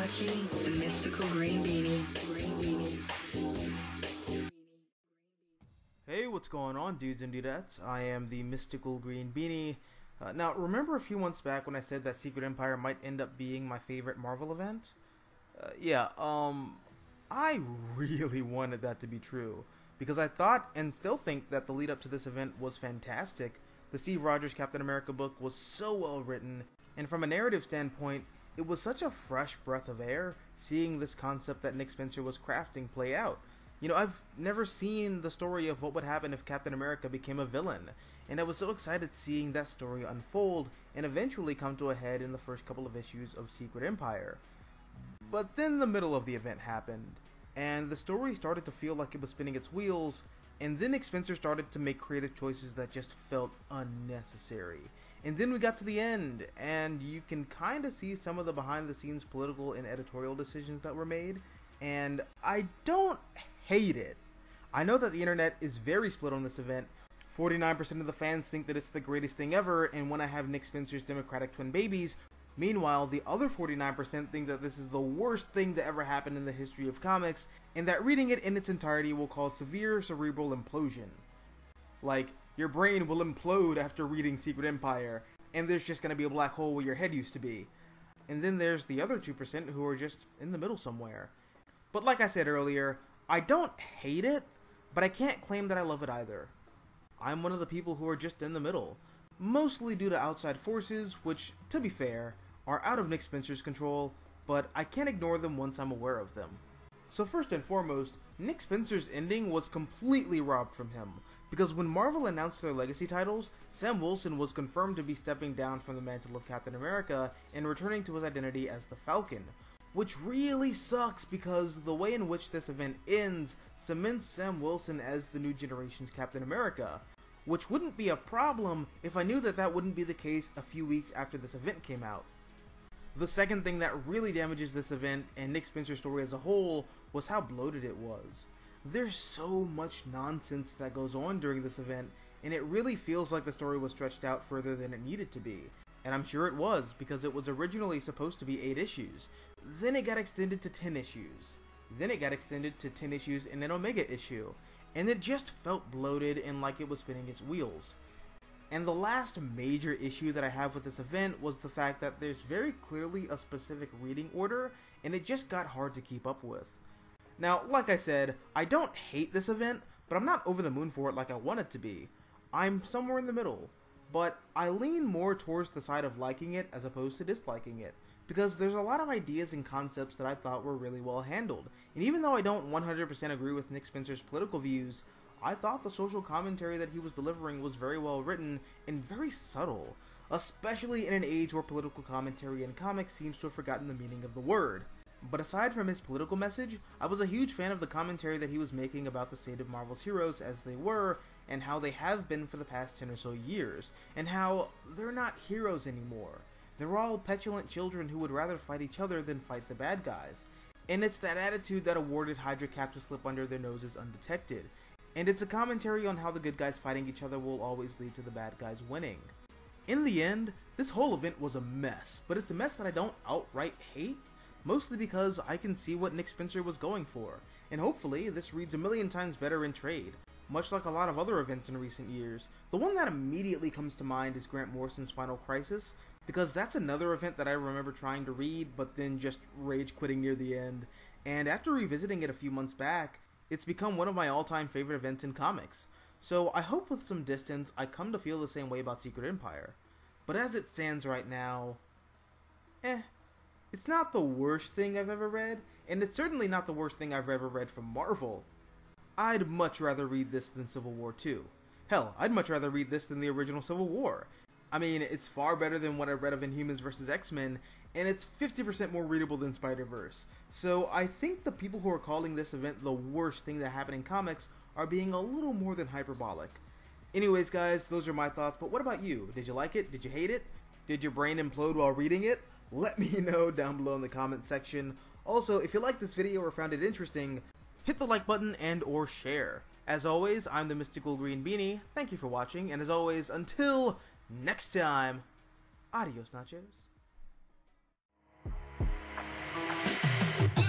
watching the Mystical Green Beanie. Hey, what's going on, dudes and dudettes? I am the Mystical Green Beanie. Now, remember a few months back when I said that Secret Empire might end up being my favorite Marvel event? I really wanted that to be true, because I thought and still think that the lead up to this event was fantastic. The Steve Rogers Captain America book was so well written, and from a narrative standpoint, it was such a fresh breath of air seeing this concept that Nick Spencer was crafting play out. You know, I've never seen the story of what would happen if Captain America became a villain, and I was so excited seeing that story unfold and eventually come to a head in the first couple of issues of Secret Empire. But then the middle of the event happened, and the story started to feel like it was spinning its wheels, and then Nick Spencer started to make creative choices that just felt unnecessary. And then we got to the end, and you can kind of see some of the behind-the-scenes political and editorial decisions that were made, and I don't hate it. I know that the internet is very split on this event. 49% of the fans think that it's the greatest thing ever, and when I have Nick Spencer's Democratic twin babies. Meanwhile, the other 49% think that this is the worst thing to ever happen in the history of comics, and that reading it in its entirety will cause severe cerebral implosion. Like, your brain will implode after reading Secret Empire, and there's just gonna be a black hole where your head used to be. And then there's the other 2% who are just in the middle somewhere. But like I said earlier, I don't hate it, but I can't claim that I love it either. I'm one of the people who are just in the middle, mostly due to outside forces, which, to be fair, are out of Nick Spencer's control, but I can't ignore them once I'm aware of them. So first and foremost, Nick Spencer's ending was completely robbed from him, because when Marvel announced their legacy titles, Sam Wilson was confirmed to be stepping down from the mantle of Captain America and returning to his identity as the Falcon, which really sucks because the way in which this event ends cements Sam Wilson as the new generation's Captain America, which wouldn't be a problem if I knew that that wouldn't be the case a few weeks after this event came out. The second thing that really damages this event and Nick Spencer's story as a whole was how bloated it was. There's so much nonsense that goes on during this event, and it really feels like the story was stretched out further than it needed to be. And I'm sure it was, because it was originally supposed to be 8 issues. Then it got extended to 10 issues. Then it got extended to 10 issues in an Omega issue. And it just felt bloated and like it was spinning its wheels. And the last major issue that I have with this event was the fact that there's very clearly a specific reading order, and it just got hard to keep up with. Now, like I said, I don't hate this event, but I'm not over the moon for it like I want it to be. I'm somewhere in the middle, but I lean more towards the side of liking it as opposed to disliking it, because there's a lot of ideas and concepts that I thought were really well handled, and even though I don't 100% agree with Nick Spencer's political views, I thought the social commentary that he was delivering was very well written and very subtle, especially in an age where political commentary in comics seems to have forgotten the meaning of the word. But aside from his political message, I was a huge fan of the commentary that he was making about the state of Marvel's heroes as they were, and how they have been for the past 10 or so years, and how they're not heroes anymore. They're all petulant children who would rather fight each other than fight the bad guys. And it's that attitude that awarded Hydra Cap to slip under their noses undetected. And it's a commentary on how the good guys fighting each other will always lead to the bad guys winning. In the end, this whole event was a mess, but it's a mess that I don't outright hate, mostly because I can see what Nick Spencer was going for, and hopefully this reads a million times better in trade. Much like a lot of other events in recent years, the one that immediately comes to mind is Grant Morrison's Final Crisis, because that's another event that I remember trying to read, but then just rage quitting near the end, and after revisiting it a few months back, it's become one of my all-time favorite events in comics. So I hope with some distance I come to feel the same way about Secret Empire. But as it stands right now, it's not the worst thing I've ever read, and it's certainly not the worst thing I've ever read from Marvel. I'd much rather read this than Civil War 2. Hell, I'd much rather read this than the original Civil War. I mean, it's far better than what I read of Inhumans vs. X-Men, and it's 50% more readable than Spider-Verse. So I think the people who are calling this event the worst thing that happened in comics are being a little more than hyperbolic. Anyways guys, those are my thoughts, but what about you? Did you like it? Did you hate it? Did your brain implode while reading it? Let me know down below in the comment section. Also, if you liked this video or found it interesting, hit the like button and or share. As always, I'm the Mystical Green Beanie, thank you for watching, and as always, until next time, adios nachos. Woo!